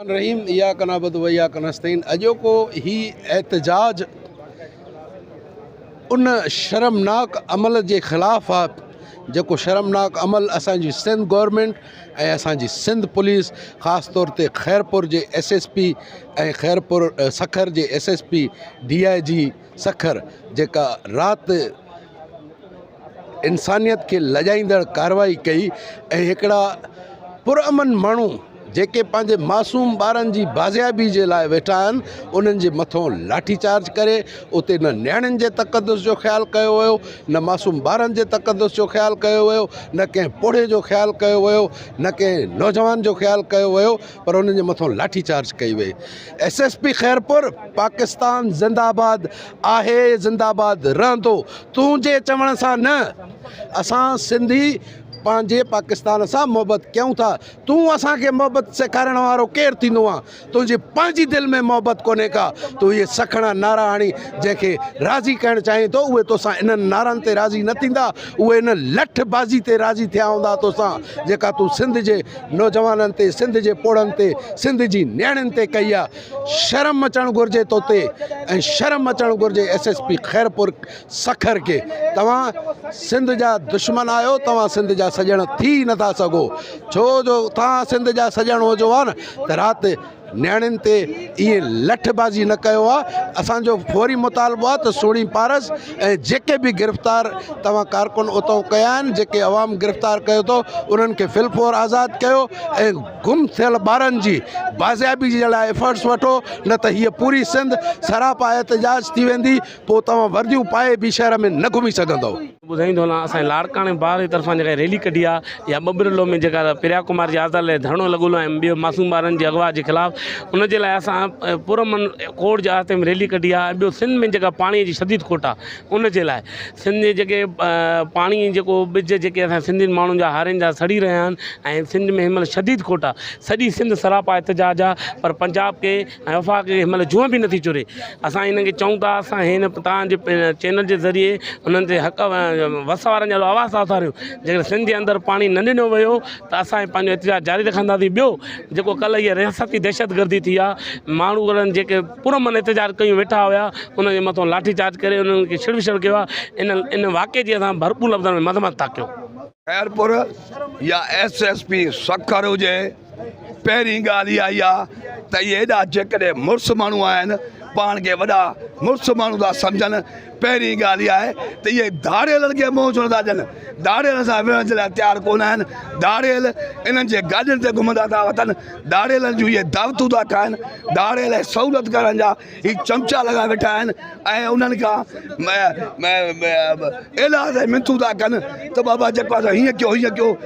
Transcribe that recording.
रहीम या कनाबद वया कनस्तीन अजो को ही एहतजाज उन शर्मनाक अमल के ख़िलाफ़ आहे जो शर्मनाक अमल असांजी सिंध गवर्नमेंट ऐं असांजी सिंध पुलिस ख़ास तौर ते खैरपुर जे SSP ऐं खैरपुर सखर जे SSP DIG सखर जेका रात इंसानियत के लजाईंदड़ कार्रवाई कई ऐं हिकिड़ा पुरअमन माण्हू जेके पंहिंजे मासूम ॿारनि जी बाज़ियाबी जे लाइ वेठा आहिनि उन्हनि जे मथां लाठी चार्ज करे उते न नियाणियुनि जे तक़दुस जो ख़्यालु कयो वियो, न मासूम ॿारनि जे तक़दुस जो ख़्यालु कयो वियो, न कंहिं पोड़े जो ख़्यालु कयो वियो, न कंहिं नौजवान जो ख़्यालु कयो वियो, पर उन्हनि जे मथां लाठी चार्ज कई वई। SSP खैरपुर पाकिस्तान ज़िंदाबाद आहे, ज़िंदाबाद रहंदो। तूं जे चवण सां न असां सिंधी पंहिंजे पाकिस्तान सां मोहबत कयूं था। तूं असांखे मोहबत सेखारण वारो केरु थींदो आहे? तुंहिंजी पंहिंजी दिलि में मोहबत कोन्हे का। तूं इहे सखणा नारा हणी जंहिंखे राज़ी करणु चाहीं थो उहे तोसां इन्हनि नारनि ते राज़ी न थींदा, उहे इन लठबाज़ी ते राज़ी थिया हूंदा तोसां जेका तूं सिंध जे नौजवाननि ते, सिंध जे पोड़नि ते, सिंध जी नियाणियुनि ते कई आहे। शर्म अचणु घुरिजे तोते ऐं शर्म अचणु घुरिजे SSP खैरपुर सखर खे। तव्हां सिंध जा दुश्मन आहियो, तव्हां सिंध जा सजण थी नथा सघो। छो जो तव्हां सिंध जा सजण हुजो आहे न त राति नियाणियुनि ते ईअं लठबाज़ी न कयो आहे। असांजो फौरी मुतालबो आहे त सोणी पारस ऐं जेके बि गिरफ़्तार तव्हां कारकुन उतां कया आहिनि, जेके अवाम गिरफ़्तार कयो अथव उन्हनि खे फिलफोर आज़ादु कयो ऐं गुम थियल ॿारनि जी बाज़ियाबी जे लाइ एफर्ट्स वठो, न त हीअ पूरी सिंध सरापा एहतजाज थी वेंदी। पोइ तव्हां वर्दियूं पाए बि शहर में न घुमी सघंदव। ॿुधाईंदो हलां असांजे लाड़काणे ॿार जी तरफ़ां जेका रैली कढी आहे या ॿबिरलो में जेका प्रिया कुमार जी आज़ाद लाइ धरणो लॻल आहे ऐं ॿियो मासूम ॿारनि जे अगवा जे ख़िलाफ़ु, उनजे लाइ असां पुरअमन कोर्ट जे आस्ते में रैली कढी आहे। ऐं ॿियो सिंध में जेका पाणीअ जी शदीद खोट आहे उनजे लाइ सिंध जे जेके पाणी जेको ॿिज जेके असां सिंधियुनि माण्हुनि जा हारनि जा सड़ी रहिया आहिनि ऐं सिंध में हिनमहिल शदीद खोट आहे। सॼी सिंध सरापा एहतजाज आहे, पर पंजाब खे ऐं वफ़ाक़ खे हिनमहिल जूअं बि नथी चुरे। असां हिनखे चऊं था, असां हिन तव्हांजे चैनल जे ज़रिए उन्हनि ते हक़ वस वारनि जो आवाज़ था उथारियूं। जेकर सिंध जे अंदरि पाणी न ॾिनो वियो त असां पंहिंजो एहतजाज जारी रखंदासीं। ॿियो जेको कल्ह इहा रियासती दहशतगर्दी थी आहे, माण्हू वारनि जेके पुरअमन एहतजाज कयूं वेठा हुआ उनजे मथां लाठी चार्ज करे उन्हनि खे छिड़विछड़ कयो आहे। इन वाक़े जी असां भरपूर लफ़्ज़नि में मज़म्मत था कयूं। खैरपुर या SSP सखर हुजे, पहिरीं ॻाल्हि इहा ई आहे त इहे हेॾा जेकॾहिं मुड़ुस माण्हू आहिनि, पाण खे वॾा मुड़ुस माण्हू था सम्झनि। पहिरीं ॻाल्हि इहा आहे त इहे दाड़ियलनि खे मोह छो नथा ॾियनि। दाड़ियल सां विहण जे लाइ तयारु कोन आहिनि। दाड़ियल इन्हनि जे गाॾियुनि ते घुमंदा था वठनि, दाड़ियलनि जूं इहे दावतूं था खाइनि, दाड़ियल सहूलियत करण जा ही चमचा लॻा वेठा आहिनि ऐं उन्हनि खां इलाज ऐं मिनतूं था कनि त बाबा जेको आहे हीअं कयो हीअं कयो।